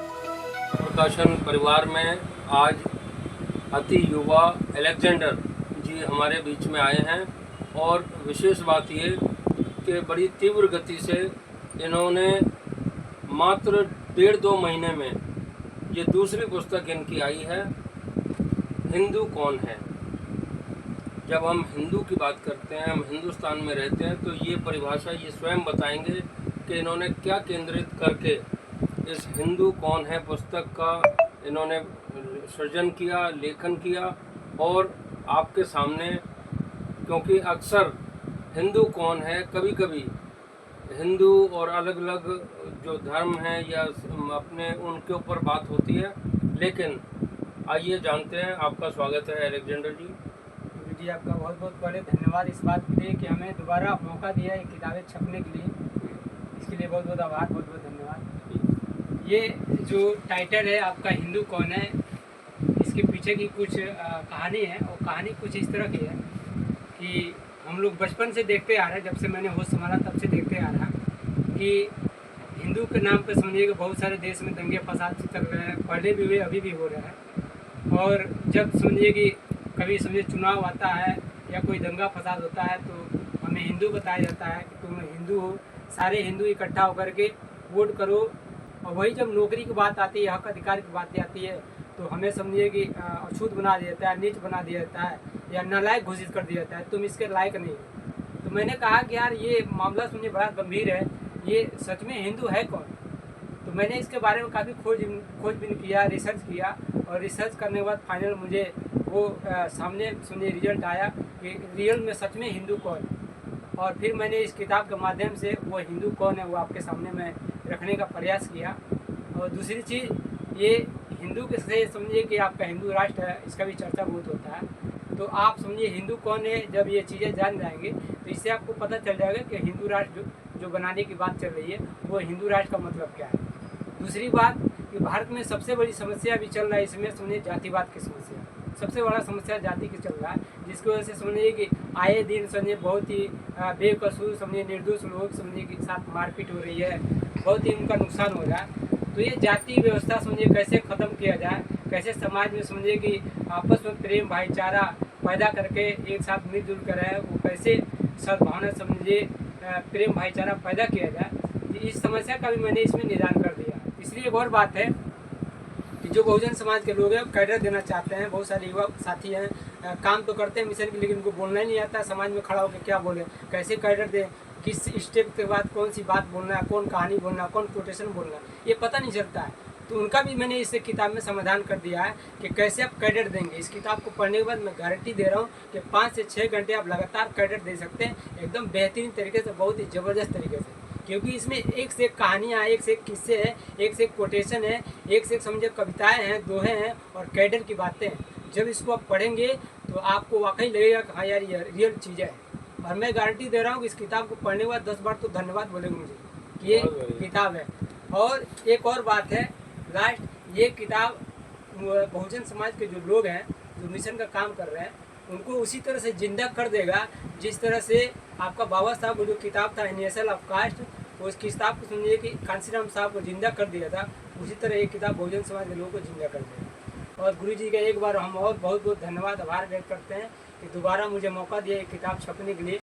प्रकाशन परिवार में आज अति युवा अलेक्जेंडर जी हमारे बीच में आए हैं और विशेष बात ये कि बड़ी तीव्र गति से इन्होंने मात्र 1.5-2 महीने में ये दूसरी पुस्तक इनकी आई है, हिंदू कौन है। जब हम हिंदू की बात करते हैं, हम हिंदुस्तान में रहते हैं, तो ये परिभाषा ये स्वयं बताएंगे कि इन्होंने क्या केंद्रित करके इस हिंदू कौन है पुस्तक का इन्होंने सृजन किया, लेखन किया। और आपके सामने, क्योंकि अक्सर हिंदू कौन है, कभी कभी हिंदू और अलग अलग जो धर्म हैं या अपने उनके ऊपर बात होती है, लेकिन आइए जानते हैं। आपका स्वागत है अलेक्जेंडर जी। जी, आपका बहुत बहुत बड़े धन्यवाद इस बात के लिए कि हमें दोबारा मौका दिया है किताबें छपने के लिए। इसके लिए बहुत बहुत आभार, बहुत बहुत धन्यवाद। ये जो टाइटल है आपका हिंदू कौन है, इसके पीछे की कुछ कहानी है, और कहानी कुछ इस तरह की है कि हम लोग बचपन से देखते आ रहे हैं, जब से मैंने होश संभाला तब से देखते आ रहा कि हिंदू के नाम पर समझिए कि बहुत सारे देश में दंगे फसाद चल रहे हैं, पहले भी हुए, अभी भी हो रहे हैं। और जब समझिए कि कभी समझिए चुनाव आता है या कोई दंगा फसाद होता है, तो हमें हिंदू बताया जाता है कि तुम हिंदू हो, सारे हिंदू इकट्ठा होकर के वोट करो। और वही जब नौकरी की बात आती है, हक अधिकार की बात आती है, तो हमें समझिए कि अछूत बना दिया जाता है, नीच बना दिया जाता है, या नालायक घोषित कर दिया जाता है, तुम इसके लायक नहीं हो। तो मैंने कहा कि यार ये मामला सुनिए बड़ा गंभीर है, ये सच में हिंदू है कौन। तो मैंने इसके बारे में काफ़ी खोजबीन किया, रिसर्च किया, और रिसर्च करने के बाद फाइनल मुझे वो सामने सुनिए रिजल्ट आया कि रियल में सच में हिंदू कौन। और फिर मैंने इस किताब के माध्यम से वो हिंदू कौन है वो आपके सामने मैं रखने का प्रयास किया। और दूसरी चीज़, ये हिंदू के से समझिए कि आपका हिंदू राष्ट्र है, इसका भी चर्चा बहुत होता है। तो आप समझिए हिंदू कौन है, जब ये चीज़ें जान जाएंगे तो इससे आपको पता चल जाएगा कि हिंदू राष्ट्र जो बनाने की बात चल रही है, वो हिंदू राष्ट्र का मतलब क्या है। दूसरी बात कि भारत में सबसे बड़ी समस्या भी चल रहा है इसमें, समझिए जातिवाद की समस्या, सबसे बड़ा समस्या जाति की चल रहा है, जिसकी वजह से समझिए कि आए दिन समझिए बहुत ही बेकसूर समझिए निर्दोष लोग समझिए के साथ मारपीट हो रही है, बहुत ही उनका नुकसान हो रहा है। तो ये जाति व्यवस्था समझिए कैसे ख़त्म किया जाए, कैसे समाज में समझिए कि आपस में प्रेम भाईचारा पैदा करके एक साथ मिलजुल कर रहे, वो कैसे सद्भावना समझिए प्रेम भाईचारा पैदा किया जाए, इस समस्या का भी मैंने इसमें निदान कर दिया। इसलिए एक और बात है कि जो बहुजन समाज के लोग हैं कैडर देना चाहते हैं, बहुत सारे युवा साथी हैं, काम तो करते हैं मिशन की, लेकिन उनको बोलना ही नहीं आता समाज में खड़ा होकर क्या बोले, कैसे कैडर दें, किस स्टेप के बाद कौन सी बात बोलना है, कौन कहानी बोलना है, कौन कोटेशन बोलना है, ये पता नहीं चलता है। तो उनका भी मैंने इस किताब में समाधान कर दिया है कि कैसे आप कैडर देंगे। इस किताब को पढ़ने के बाद मैं गारंटी दे रहा हूँ कि 5 से 6 घंटे आप लगातार कैडर दे सकते हैं, एकदम बेहतरीन तरीके से, बहुत ही ज़बरदस्त तरीके से, क्योंकि इसमें एक से एक कहानियाँ, एक से एक किस्से हैं, एक से एक कोटेशन है, एक से एक समझे कविताएं हैं, दोहे हैं, और कैडर की बातें हैं। जब इसको आप पढ़ेंगे तो आपको वाकई लगेगा कि हाँ यार ये रियल चीज़ है। और मैं गारंटी दे रहा हूँ कि इस किताब को पढ़ने के बाद 10 बार तो धन्यवाद बोलेंगे मुझे कि ये किताब है। और एक और बात है लास्ट, ये किताब बहुजन समाज के जो लोग हैं, जो मिशन का काम कर रहे हैं, उनको उसी तरह से जिंदा कर देगा जिस तरह से आपका बाबा साहब को जो किताब था यूनिवर्सल ऑफ कास्ट, उस किताब को सुनिए कि कांसीराम साहब को जिंदा कर दिया था, उसी तरह ये किताब बहुजन समाज के लोगों को जिंदा कर देगा। और गुरु जी का एक बार हम और बहुत बहुत धन्यवाद आभार व्यक्त करते हैं कि दोबारा मुझे मौका दिया ये किताब छपने के लिए।